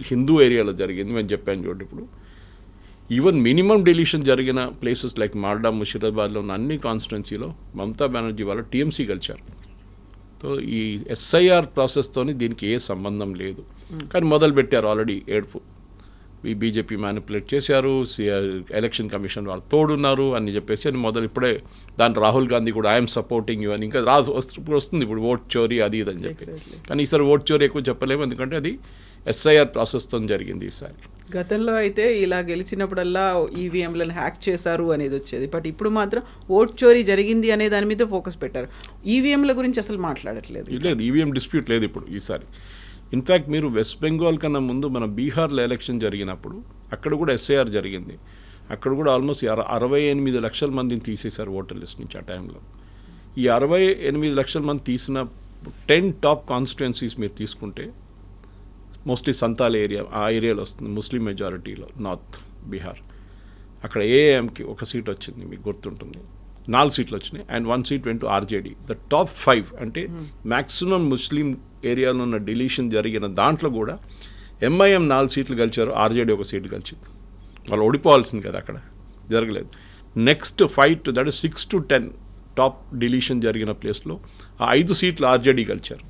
హిందూ ఏరియాలో జరిగింది. మేము చెప్పాను చూడండి. ఇప్పుడు ఈవెన్ మినిమం డిలీషన్ జరిగిన ప్లేసెస్ లైక్ మాల్డా ముషీరాబాద్లో ఉన్న అన్ని కాన్స్టిట్యున్సీలో మమతా బెనర్జీ వాళ్ళు టీఎంసీ గెలిచారు. సో ఈ ఎస్ఐఆర్ ప్రాసెస్తోని దీనికి ఏ సంబంధం లేదు. కానీ మొదలు పెట్టారు ఆల్రెడీ ఏడుపు. ఈ బీజేపీ మ్యానిపులేట్ చేశారు, ఎలక్షన్ కమిషన్ వాళ్ళు తోడున్నారు అని చెప్పేసి అని మొదలు ఇప్పుడే దాంట్లో రాహుల్ గాంధీ కూడా ఐఎమ్ సపోర్టింగ్ యూ అని ఇంకా వస్తుంది ఇప్పుడు ఓట్ చోరీ అది ఇది అని చెప్పి. కానీ ఈసారి ఓట్ చోరీ ఎక్కువ చెప్పలేము, ఎందుకంటే అది ఎస్ఐఆర్ ప్రాసెస్తో జరిగింది ఈసారి. గతంలో అయితే ఇలా గెలిచినప్పుడల్లా ఈవీఎంలను హ్యాక్ చేశారు అనేది వచ్చేది, బట్ ఇప్పుడు మాత్రం ఓట్ చోరీ జరిగింది అనే దాని మీద ఫోకస్ పెట్టారు. ఈవీఎంల గురించి అసలు మాట్లాడట్లేదు. లేదు, ఈవీఎం డిస్ప్యూట్ లేదు ఇప్పుడు ఈసారి. ఇన్ఫ్యాక్ట్ మీరు వెస్ట్ బెంగాల్ కన్నా ముందు మన బీహార్లో ఎలక్షన్ జరిగినప్పుడు అక్కడ కూడా ఎస్ఐఆర్ జరిగింది. అక్కడ కూడా ఆల్మోస్ట్ 68 లక్షల మందిని తీసేశారు ఓటర్ లిస్ట్ నుంచి ఆ టైంలో. ఈ 68 లక్షల మంది తీసిన 10 టాప్ కాన్స్టిట్యుయెన్సీస్ మీరు తీసుకుంటే మోస్ట్లీ సంతాల్ ఏరియా, ఆ ఏరియాలో వస్తుంది, ముస్లిం మెజారిటీలో నార్త్ బీహార్. అక్కడ ఏఎంకి ఒక సీట్ వచ్చింది, మీకు గుర్తుంటుంది, 4 సీట్లు వచ్చినాయి and 1 seat went to RJD. The top 5 అంటే మ్యాక్సిమం ముస్లిం ఏరియాలో ఉన్న డిలీషన్ జరిగిన దాంట్లో కూడా ఎంఐఎం 4 సీట్లు గెలిచారు, ఆర్జేడీ 1 సీటు గెలిచింది. వాళ్ళు ఓడిపోవాల్సింది కదా, అక్కడ జరగలేదు. Next fight that is 6 to 10 top deletion జరిగిన ప్లేస్లో ఆ 5 సీట్లు ఆర్జేడీ గెలిచారు.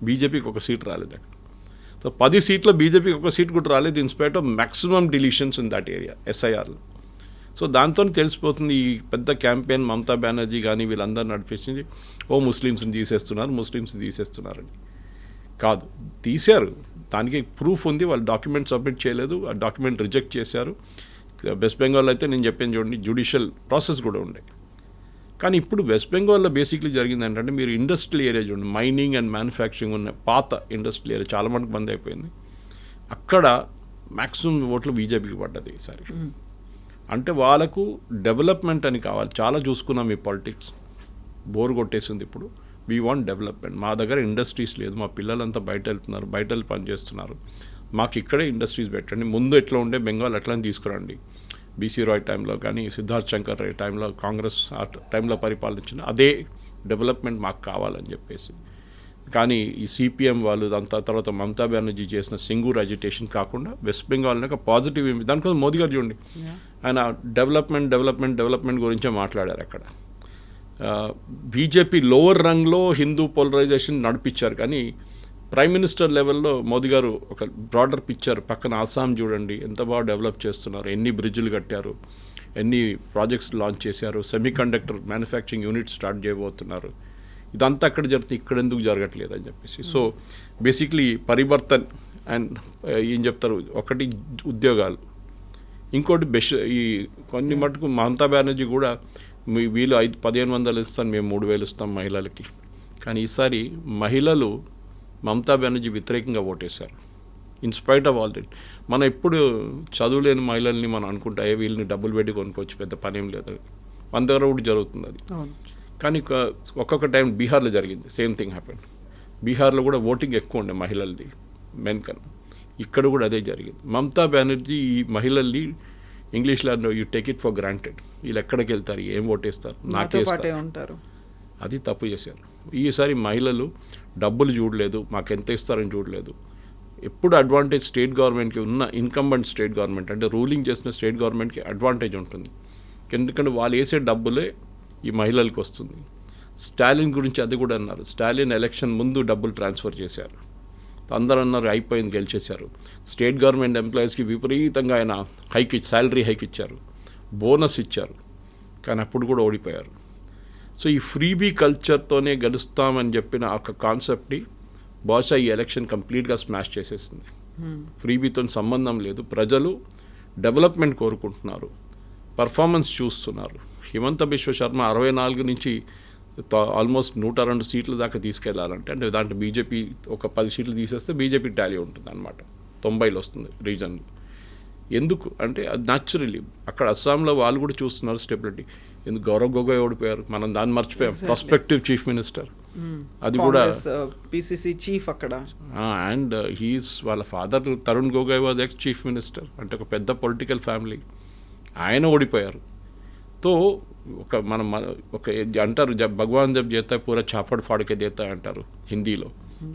బీజేపీకి 1 సీట్ రాలేదు అక్కడ. సో 10 సీట్లో బీజేపీకి 1 సీట్ కూడా రాలేదు, in spite of maximum deletions in that area ఎస్ఐఆర్లో. సో దాంతో తెలిసిపోతుంది ఈ పెద్ద క్యాంపెయిన్ మమతా బెనర్జీ కానీ వీళ్ళందరూ నడిపించింది ముస్లిమ్స్ని తీసేస్తున్నారని. కాదు, తీశారు, దానికి ప్రూఫ్ ఉంది, వాళ్ళు డాక్యుమెంట్ సబ్మిట్ చేయలేదు, ఆ డాక్యుమెంట్ రిజెక్ట్ చేశారు. వెస్ట్ బెంగాల్లో అయితే నేను చెప్పాను చూడండి, జ్యుడిషియల్ ప్రాసెస్ కూడా ఉండే. కానీ ఇప్పుడు వెస్ట్ బెంగాల్లో బేసిక్లీ జరిగింది ఏంటంటే, మీరు ఇండస్ట్రియల్ ఏరియా చూడండి, మైనింగ్ అండ్ మ్యానుఫ్యాక్చరింగ్ ఉన్న పాత ఇండస్ట్రియల్ ఏరియా చాలా మటుకు బంద్ అయిపోయింది. అక్కడ మ్యాక్సిమం ఓట్లు బీజేపీకి పడ్డది ఈసారి. అంటే వాళ్ళకు డెవలప్మెంట్ అని కావాలి. చాలా చూసుకున్నాం ఈ పాలిటిక్స్, బోర్ కొట్టేసింది. ఇప్పుడు వీ వాంట్ డెవలప్మెంట్. మా దగ్గర ఇండస్ట్రీస్ లేదు, మా పిల్లలంతా బయట వెళ్తున్నారు, బయట పని చేస్తున్నారు, మాకు ఇక్కడే ఇండస్ట్రీస్ పెట్టండి. ముందు ఎట్లా ఉండే బెంగాల్ అట్లని తీసుకురండి. బీసీ రాయ్ టైంలో కానీ సిద్ధార్థ్ శంకర్ రాయ్ టైంలో, కాంగ్రెస్ ఆ టైంలో పరిపాలించిన అదే డెవలప్మెంట్ మాకు కావాలని చెప్పేసి. కానీ ఈ సిపిఎం వాళ్ళు దాని తర్వాత మమతా బెనర్జీ చేసిన సింగూర్ అజిటేషన్ కాకుండా వెస్ట్ బెంగాల్ని ఒక పాజిటివ్ దానికోసం మోదీ గారు చూడండి, ఆయన డెవలప్మెంట్ గురించే మాట్లాడారు అక్కడ. బీజేపీ లోవర్ రంగ్లో హిందూ పోలరైజేషన్ నడిపించారు, కానీ ప్రైమ్ మినిస్టర్ లెవెల్లో మోదీ గారు ఒక బ్రాడర్ పిక్చర్, పక్కన ఆసాం చూడండి ఎంత బాగా డెవలప్ చేస్తున్నారు, ఎన్ని బ్రిడ్జ్లు కట్టారు, ఎన్ని ప్రాజెక్ట్స్ లాంచ్ చేశారు, semi conductor manufacturing unit start చేయబోతున్నారు. ఇదంతా అక్కడ జరుగుతుంది, ఇక్కడ ఎందుకు జరగట్లేదు అని చెప్పేసి. సో బేసిక్లీ పరివర్తన్ అండ్ ఏం చెప్తారు, ఒకటి ఉద్యోగాలు, ఇంకోటి ఈ కొన్ని మటుకు మమతా బెనర్జీ కూడా వీళ్ళు 1500 ఇస్తాను, మేము 3000 ఇస్తాం మహిళలకి. కానీ ఈసారి మహిళలు మమతా బెనర్జీ వ్యతిరేకంగా ఓటేశారు ఇన్స్పైట్ ఆఫ్ ఆల్ దట్. మనం ఎప్పుడు చదువులేని మహిళల్ని మనం అనుకుంటే వీళ్ళని డబ్బులు పెట్టి కొనుక్కోవచ్చు, పెద్ద పనేం లేదు, మన దగ్గర కూడా జరుగుతుంది అది. కానీ ఒక్కొక్క టైం బీహార్లో జరిగింది, సేమ్ థింగ్ హ్యాపెన్. బీహార్లో కూడా ఓటింగ్ ఎక్కువ ఉండే మహిళలది మెన్ కన్నా, ఇక్కడ కూడా అదే జరిగింది. మమతా బెనర్జీ ఈ మహిళల్ని ఇంగ్లీష్లో you take it for granted, వీళ్ళు ఎక్కడికి వెళ్తారు, ఏం ఓటేస్తారు, నాకే ఉంటారు, అది తప్పు చేశారు. ఈసారి మహిళలు డబ్బులు చూడలేదు, మాకు ఎంత ఇస్తారని చూడలేదు. ఎప్పుడు అడ్వాంటేజ్ స్టేట్ గవర్నమెంట్కి ఉన్న ఇన్కంబెంట్ స్టేట్ గవర్నమెంట్ అంటే రూలింగ్ చేసిన స్టేట్ గవర్నమెంట్కి అడ్వాంటేజ్ ఉంటుంది, ఎందుకంటే వాళ్ళు వేసే డబ్బులే ఈ మహిళలకు వస్తుంది. స్టాలిన్ గురించి అది కూడా అన్నారు, స్టాలిన్ ఎలక్షన్ ముందు డబ్బులు ట్రాన్స్ఫర్ చేశారు, అందరూ అన్నారు అయిపోయింది గెలిచేశారు. స్టేట్ గవర్నమెంట్ ఎంప్లాయీస్కి విపరీతంగా ఆయన శాలరీ హైక్ ఇచ్చారు, బోనస్ ఇచ్చారు, కానీ అప్పుడు కూడా ఓడిపోయారు. సో ఈ ఫ్రీబీ కల్చర్తోనే గెలుస్తామని చెప్పిన ఒక కాన్సెప్ట్ని బహుశా ఈ ఎలక్షన్ కంప్లీట్గా స్మాష్ చేసేసింది. ఫ్రీబీతో సంబంధం లేదు, ప్రజలు డెవలప్మెంట్ కోరుకుంటున్నారు, పర్ఫార్మెన్స్ చూస్తున్నారు. హిమంత బిశ్వ శర్మ 64 నుంచి ఆల్మోస్ట్ 102 సీట్ల దాకా తీసుకెళ్లాలంటే, అంటే దాంట్లో బీజేపీ ఒక 10 సీట్లు తీసేస్తే బీజేపీ టాలీ ఉంటుంది అనమాట, 90 వస్తుంది రీజన్లో. ఎందుకు అంటే అది న్యాచురలీ అక్కడ అస్సాంలో వాళ్ళు కూడా చూస్తున్నారు స్టెబిలిటీ. ఎందుకు గౌరవ్ గొగోయ్ ఓడిపోయారు, మనం దాన్ని మర్చిపోయాం, ప్రాస్పెక్టివ్ చీఫ్ మినిస్టర్, అది కూడా పిసిసి చీఫ్ అక్కడ. అండ్ హీస్ వాళ్ళ father Tarun Gogoi was ex chief minister, అంటే ఒక పెద్ద పొలిటికల్ ఫ్యామిలీ, ఆయన ఓడిపోయారు. తో ఒక అంటారు భగవాన్ జబ్ చేస్తా పూరా చాఫడ్ ఫాడ్కే దేతా అంటారు హిందీలో,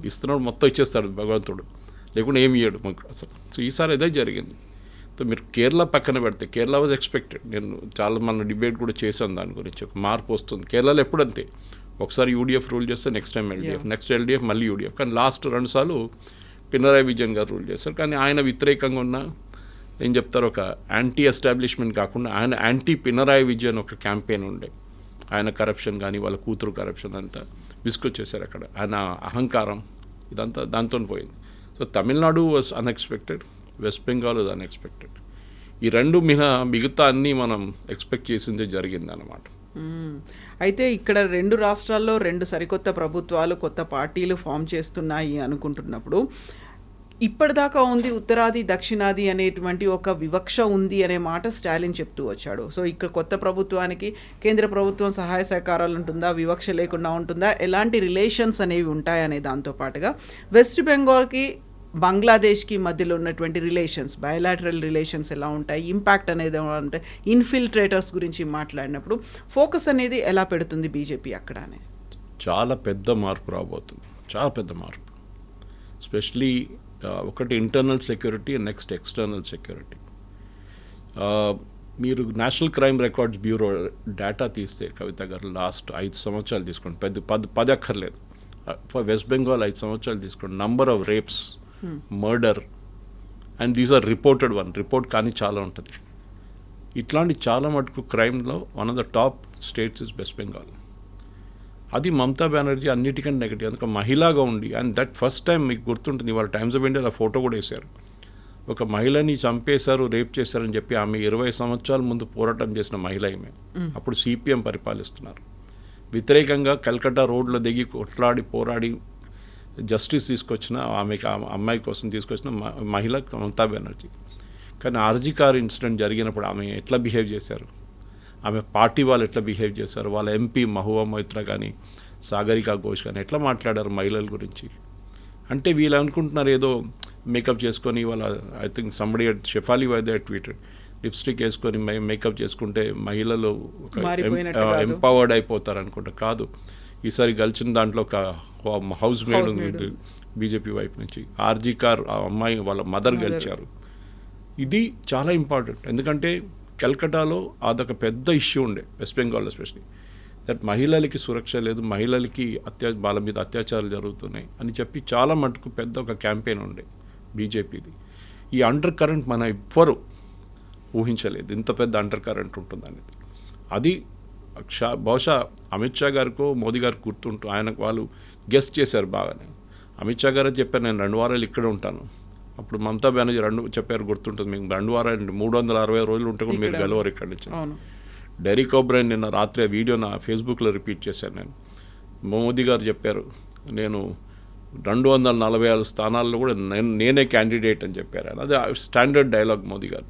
ఇస్తున్నాడు మొత్తం ఇచ్చేస్తాడు భగవంతుడు, లేకుండా ఏమి ఇయ్యాడు మాకు అసలు. సో ఈసారి అదే జరిగింది. సో మీరు కేరళ పక్కన పెడితే కేరళ వాజ్ ఎక్స్పెక్టెడ్. నేను చాలా మన డిబేట్ కూడా చేశాను దాని గురించి. ఒక మార్పు వస్తుంది కేరళలో ఎప్పుడంతే, ఒకసారి యూడిఎఫ్ రూల్ చేస్తే next time LDF, next LDF మళ్ళీ యూడిఎఫ్. కానీ లాస్ట్ 2 సార్లు పినరాయి విజయన్ గారు రూల్ చేశారు. కానీ ఆయన వ్యతిరేకంగా ఉన్న ఏం చెప్తారు, ఒక యాంటీ ఎస్టాబ్లిష్మెంట్ కాకుండా ఆయన యాంటీ పినరాయి విజయన్ ఒక క్యాంపెయిన్ ఉండే. ఆయన కరప్షన్ కానీ వాళ్ళ కూతురు కరప్షన్ అంతా విసుకొచ్చేసారు అక్కడ. ఆయన అహంకారం ఇదంతా దాంతో పోయింది. So Tamil Nadu was unexpected, west Bengal was unexpected. ఈ 2 మిగతా అన్నీ మనం ఎక్స్పెక్ట్ చేసిందే జరిగింది అన్నమాట. అయితే ఇక్కడ 2 రాష్ట్రాల్లో 2 సరికొత్త ప్రభుత్వాలు, కొత్త పార్టీలు ఫామ్ చేస్తున్నాయి అనుకుంటున్నప్పుడు, ఇప్పటిదాకా ఉంది ఉత్తరాది దక్షిణాది అనేటువంటి ఒక వివక్ష ఉంది అనే మాట స్టాలిన్ చెప్తూ వచ్చాడు. సో ఇక్కడ కొత్త ప్రభుత్వానికి కేంద్ర ప్రభుత్వం సహాయ సహకారాలు ఉంటుందా, వివక్ష లేకుండా ఉంటుందా, ఎలాంటి రిలేషన్స్ అనేవి ఉంటాయనే దాంతోపాటుగా వెస్ట్ బెంగాల్కి బంగ్లాదేశ్కి మధ్యలో ఉన్నటువంటి రిలేషన్స్, బయలాటరల్ రిలేషన్స్ ఎలా ఉంటాయి, ఇంపాక్ట్ అనేది ఎలా ఉంటాయి, ఇన్ఫిల్ట్రేటర్స్ గురించి మాట్లాడినప్పుడు ఫోకస్ అనేది ఎలా పెడుతుంది బీజేపీ అక్కడ అనేది? చాలా పెద్ద మార్పు రాబోతుంది, చాలా పెద్ద మార్పు. ఎస్పెషలీ ఒకటి internal security, next external security. మీరు national crime records bureau data తీస్తే కవిత గారు లాస్ట్ 5 సంవత్సరాలు తీసుకోండి, 10 అక్కర్లేదు, ఫర్ వెస్ట్ బెంగాల్ 5 సంవత్సరాలు తీసుకోండి, number of rapes, murder, and these are reported report కానీ చాలా ఉంటుంది. ఇట్లాంటి చాలా మటుకు క్రైమ్లో one of the top states is West Bengal. అది మమతా బెనర్జీ అన్నిటికంటే నెగటివ్, అందుకే మహిళగా ఉండి, అండ్ దట్ ఫస్ట్ టైం మీకు గుర్తుంటుంది, వాళ్ళ టైమ్స్ ఆఫ్ ఇండియాలో ఫోటో కూడా వేశారు. ఒక మహిళని చంపేశారు, రేప్ చేశారని చెప్పి ఆమె 20 సంవత్సరాల ముందు పోరాటం చేసిన మహిళ ఈమె. అప్పుడు సిపిఎం పరిపాలిస్తున్నారు. వ్యతిరేకంగా కల్కట్టా రోడ్లో దిగి కొట్లాడి పోరాడి జస్టిస్ తీసుకొచ్చిన ఆమెకి, అమ్మాయి కోసం తీసుకొచ్చిన మహిళ మమతా బెనర్జీ. కానీ ఆర్జీకార్ ఇన్సిడెంట్ జరిగినప్పుడు ఆమె ఎట్లా బిహేవ్ చేశారు, ఆమె పార్టీ వాళ్ళు ఎట్లా బిహేవ్ చేశారు, వాళ్ళ ఎంపీ మహువా మొయిత్రా కానీ సాగరికా ఘోష్ కానీ ఎట్లా మాట్లాడారు మహిళల గురించి. అంటే వీళ్ళు అనుకుంటున్నారు ఏదో మేకప్ చేసుకొని, వాళ్ళ ఐ థింక్ సంబడి షెఫాలి వైద్య ట్వీటెడ్, లిప్స్టిక్ వేసుకొని మేకప్ చేసుకుంటే మహిళలు ఒక ఎంపవర్డ్ అయిపోతారు అనుకుంటా. కాదు, ఈసారి గెలిచిన దాంట్లో ఒక హౌస్ మేడ్ ఉంది బీజేపీ వైపు నుంచి, ఆర్జీకార్ ఆ అమ్మాయి వాళ్ళ మదర్ గెలిచారు. ఇది చాలా ఇంపార్టెంట్, ఎందుకంటే కల్కటాలో అదొక పెద్ద ఇష్యూ ఉండే, వెస్ట్ బెంగాల్లో ఎస్పెషలీ, దట్ మహిళలకి సురక్ష లేదు, మహిళలకి వాళ్ళ మీద అత్యాచారాలు జరుగుతున్నాయి అని చెప్పి చాలా మటుకు పెద్ద ఒక క్యాంపెయిన్ ఉండే బీజేపీది. ఈ అండర్ కరెంట్ మనం ఎవ్వరు ఊహించలేదు, ఇంత పెద్ద అండర్ కరెంట్ ఉంటుందనేది. అది బహుశా అమిత్ షా గారికో మోదీ గారికి గుర్తుంటూ ఆయనకు వాళ్ళు గెస్ట్ చేశారు బాగానే. అమిత్ షా గారు చెప్పారు నేను 2 వారాలు ఇక్కడ ఉంటాను, అప్పుడు మమతా బెనర్జీ 2 చెప్పారు గుర్తుంటుంది మీకు, 2 వారాలు 360 రోజులు ఉంటే కూడా మీరు గెలవరు ఇక్కడి నుంచి. డెరిక్ ఓబ్రైన్ నిన్న రాత్రి ఆ వీడియో నా ఫేస్బుక్లో రిపీట్ చేశాను నేను. మోదీ గారు చెప్పారు నేను 246 స్థానాల్లో కూడా నేనే క్యాండిడేట్ అని చెప్పారు. అది స్టాండర్డ్ డైలాగ్ మోదీ గారు.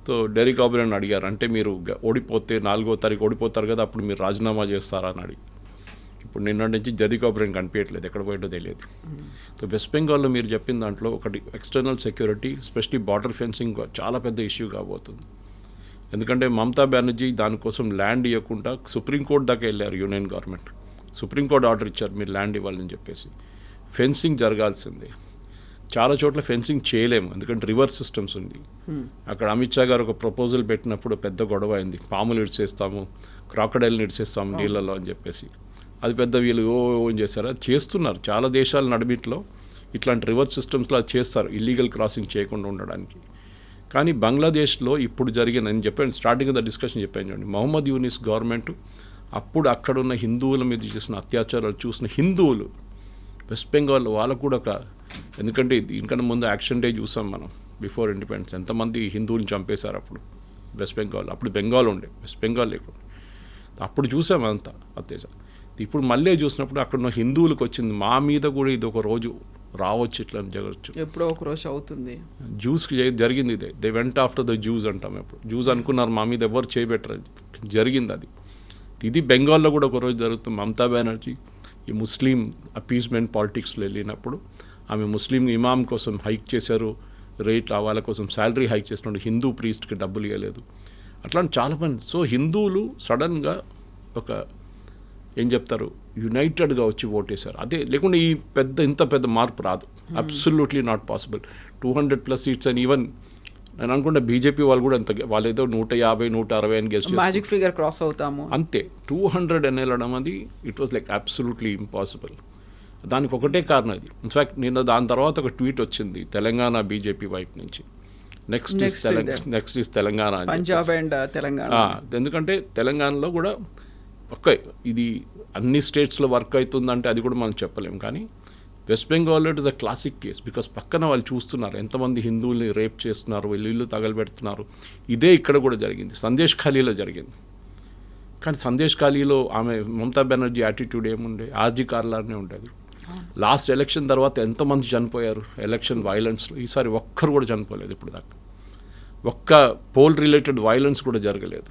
సో డెరిక్ ఓబ్రైన్ అడిగారు, అంటే మీరు ఓడిపోతే 4వ తారీఖు ఓడిపోతారు కదా, అప్పుడు మీరు రాజీనామా చేస్తారా అని అడిగి. ఇప్పుడు నిన్న నుంచి డెరిక్ ఓబ్రైన్ కనిపించట్లేదు, ఎక్కడ పోయిందో తెలియదు. సో వెస్ట్ బెంగాల్లో మీరు చెప్పిన దాంట్లో ఒకటి external security, especially border fencing చాలా పెద్ద ఇష్యూ కాబోతుంది. ఎందుకంటే మమతా బెనర్జీ దానికోసం ల్యాండ్ ఇవ్వకుండా సుప్రీంకోర్టు దాకా వెళ్ళారు యూనియన్ గవర్నమెంట్. సుప్రీంకోర్టు ఆర్డర్ ఇచ్చారు మీరు ల్యాండ్ ఇవ్వాలని చెప్పేసి. ఫెన్సింగ్ జరగాల్సిందే, చాలా చోట్ల ఫెన్సింగ్ చేయలేము ఎందుకంటే రివర్స్ సిస్టమ్స్ ఉంది. అక్కడ అమిత్ షా గారు ఒక ప్రపోజల్ పెట్టినప్పుడు పెద్ద గొడవ అయింది, పాములు ఇడిసేస్తాము, క్రాకడైల్ని ఇడిసేస్తాము నీళ్ళలో అని చెప్పేసి. అది పెద్ద వీళ్ళు ఏం చేశారు, అది చేస్తున్నారు చాలా దేశాల నడిమిట్లో ఇట్లాంటి రివర్స్ సిస్టమ్స్లో అది చేస్తారు ఇల్లీగల్ క్రాసింగ్ చేయకుండా ఉండడానికి. కానీ బంగ్లాదేశ్లో ఇప్పుడు జరిగిన, నేను చెప్పాను స్టార్టింగ్ ద డిస్కషన్ చెప్పాను చూడండి, మొహమ్మద్ యూనిస్ గవర్నమెంట్ అప్పుడు అక్కడున్న హిందువుల మీద చేసిన అత్యాచారాలు చూసిన హిందువులు వెస్ట్ బెంగాల్ వాళ్ళకు కూడా ఒక, ఎందుకంటే దీనికన్నా ముందు యాక్షన్ డే చూసాం మనం బిఫోర్ ఇండిపెండెన్స్, ఎంతమంది హిందువులను చంపేశారు అప్పుడు వెస్ట్ బెంగాల్. అప్పుడు బెంగాల్ ఉండే, వెస్ట్ బెంగాల్ లేకుండా అప్పుడు చూసాం అంతా అత్యాచారం. ఇప్పుడు మళ్ళీ చూసినప్పుడు అక్కడ ఉన్న హిందువులకు వచ్చింది, మా మీద కూడా ఇది ఒక రోజు రావచ్చు, ఇట్లా జరగచ్చు, ఎప్పుడో ఒక రోజు అవుతుంది. జ్యూస్కి జరిగింది ఇదే, దే వెంట ఆఫ్టర్ ద జ్యూస్ అంటాం. ఎప్పుడు జ్యూస్ అనుకున్నారు మా మీద ఎవరు చేయబెట్టరు, జరిగింది అది. ఇది బెంగాల్లో కూడా ఒక రోజు జరుగుతుంది. మమతా బెనర్జీ ఈ ముస్లిం అపీస్మెంట్ పాలిటిక్స్లో వెళ్ళినప్పుడు ఆమె ముస్లిం ఇమాం కోసం హైక్ చేశారు రేట్, వాళ్ళ కోసం శాలరీ హైక్ చేసినప్పుడు హిందూ ప్రీస్ట్కి డబ్బులు ఇవ్వలేదు, అట్లాంటి చాలా మంది. సో హిందువులు సడన్గా ఒక ఏం చెప్తారు యునైటెడ్గా వచ్చి ఓటేశారు. అదే లేకుండా ఈ ఇంత పెద్ద మార్పు రాదు, absolutely not possible. 200+ seats and even నేను అనుకుంటే బీజేపీ వాళ్ళు కూడా అంత వాళ్ళు ఏదో 150, 160 అని గెస్ట్ మ్యాజిక్ ఫిగర్ క్రాస్ అవుతాము. అంతే 200 అని వెళ్ళడం అది it was like absolutely impossible. దానికి ఒకటే కారణం ఇది. ఇన్ఫ్యాక్ట్ నిన్న దాని తర్వాత ఒక ట్వీట్ వచ్చింది తెలంగాణ బీజేపీ వైపు నుంచి, నెక్స్ట్ ఈస్ తెలంగాణ అని పంజాబ్ అండ్ తెలంగాణ. ఎందుకంటే తెలంగాణలో కూడా ఇది అన్ని స్టేట్స్లో వర్క్ అవుతుందంటే అది కూడా మనం చెప్పలేం. కానీ వెస్ట్ బెంగాల్లో it is a classic case. Because పక్కన వాళ్ళు చూస్తున్నారు ఎంతమంది హిందువుల్ని రేప్ చేస్తున్నారు, ఇల్లు తగలబెడుతున్నారు. ఇదే ఇక్కడ కూడా జరిగింది, సందేశ్ ఖాళీలో జరిగింది. కానీ సందేశ్ ఖాళీలో ఆమె మమతా బెనర్జీ యాటిట్యూడ్ ఏముండే, ఆర్జీ కార్లానే ఉండేది. లాస్ట్ ఎలక్షన్ తర్వాత ఎంతమంది చనిపోయారు ఎలక్షన్ వైలెన్స్లో, ఈసారి ఒక్కరు కూడా చనిపోలేదు ఇప్పుడు దాకా. ఒక్క పోల్ రిలేటెడ్ వైలెన్స్ కూడా జరగలేదు.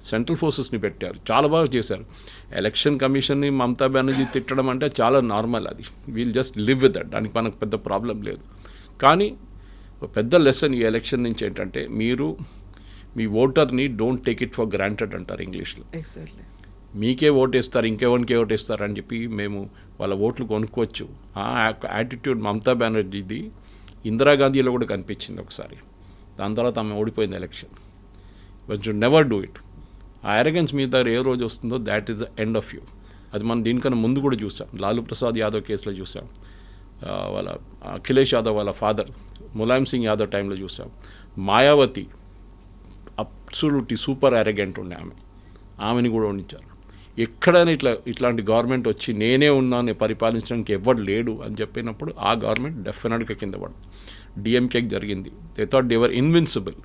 సెంట్రల్ ఫోర్సెస్ని పెట్టారు, చాలా బాగా చేశారు. ఎలక్షన్ కమిషన్ని మమతా బెనర్జీ తిట్టడం అంటే చాలా నార్మల్, అది wheel just live with that, దానికి మనకు పెద్ద ప్రాబ్లం లేదు. కానీ ఒక పెద్ద లెసన్ ఈ ఎలక్షన్ నుంచి ఏంటంటే మీరు మీ ఓటర్ని don't take it for granted అంటారు ఇంగ్లీష్లో. ఎగ్జాక్ట్లీ. మీకే ఓటేస్తారు ఇంకెవరికి ఓటేస్తారు అని చెప్పి మేము వాళ్ళ ఓట్లు కొనుక్కోవచ్చు. ఆ యాటిట్యూడ్ మమతా బెనర్జీది ఇందిరాగాంధీలో కూడా కనిపించింది ఒకసారి. దాని తర్వాత ఆమె ఓడిపోయింది election. But you never do it. ఆ అరగెన్స్ మీ దగ్గర ఏ రోజు వస్తుందో that is the end of you. అది మనం దీనికన్నా ముందు కూడా చూసాం. లాలూ ప్రసాద్ యాదవ్ కేసులో చూసాం, వాళ్ళ అఖిలేష్ యాదవ్ వాళ్ళ ఫాదర్ ములాయం సింగ్ యాదవ్ టైంలో చూసాం. మాయావతి అబ్సల్యూట్లీ సూపర్ అరగెంట్ ఉండే ఆమెని కూడా ఉండించారు. ఎక్కడైనా ఇట్లాంటి గవర్నమెంట్ వచ్చి నేనే ఉన్నాను పరిపాలించడానికి ఎవరు లేడు అని చెప్పినప్పుడు ఆ గవర్నమెంట్ డెఫినెట్గా కింద పడదు. డిఎంకేకి జరిగింది. They thought they were invincible.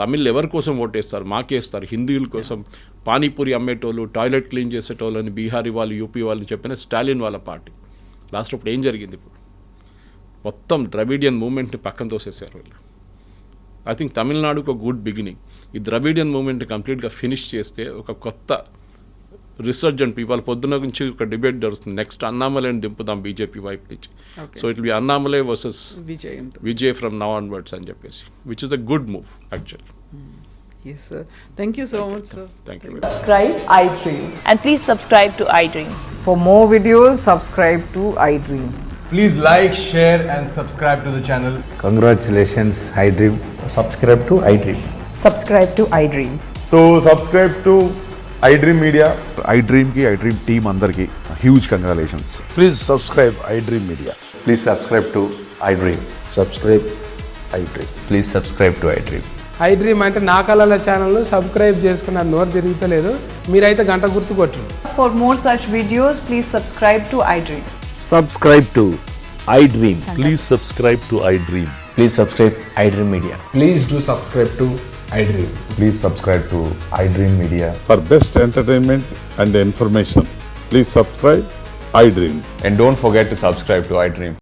Tamil ఎవరి కోసం ఓటేస్తారు, మాకేస్తారు. హిందువుల కోసం పానీపూరి అమ్మేటోళ్ళు, టాయిలెట్ క్లీన్ చేసేటోళ్ళు అని బీహారీ వాళ్ళు, యూపీ వాళ్ళు చెప్పిన స్టాలిన్ వాళ్ళ పార్టీ. లాస్ట్ అప్పుడు ఏం జరిగింది? ఇప్పుడు మొత్తం ద్రవిడియన్ మూమెంట్ని పక్కన తోసేసారు వీళ్ళు. ఐ థింక్ తమిళనాడుకు ఒక గుడ్ బిగినింగ్. ఈ ద్రవిడియన్ మూమెంట్ని కంప్లీట్గా ఫినిష్ చేస్తే ఒక కొత్త రిసర్జెంట్ ఇవాళ పొద్దున నుంచి ఒక డిబేట్ జరుగుతుంది. నెక్స్ట్ అన్నామలైని దింపుదాం బీజేపీ వైపు నుంచి. So it be Annamalai versus Vijay from now onwards అని చెప్పేసి, which is a good move actually. Yes, sir. Thank you so much, sir. Thank you. Subscribe iDream. And please subscribe to iDream. For more videos, subscribe to iDream. Please like, share and subscribe to the channel. Congratulations, iDream. Subscribe to iDream. Subscribe to iDream. So subscribe to iDream Media. iDream ki iDream team అందరికి huge congratulations. Please subscribe iDream Media. Please subscribe to iDream. Subscribe iDream. Please subscribe to iDream. iDream అంటే నా కళల ఛానల్ను subscribe చేసుకున్న నోరు తిరుగుతలేదు, మీరైతే గంట గుర్తు కొట్టండి. For more such videos, please subscribe to iDream. Subscribe to iDream. Please subscribe to iDream. Please subscribe iDream Media. Please do subscribe to iDream. Please subscribe to iDream Media. For best entertainment and information, please subscribe iDream. And don't forget to subscribe to iDream.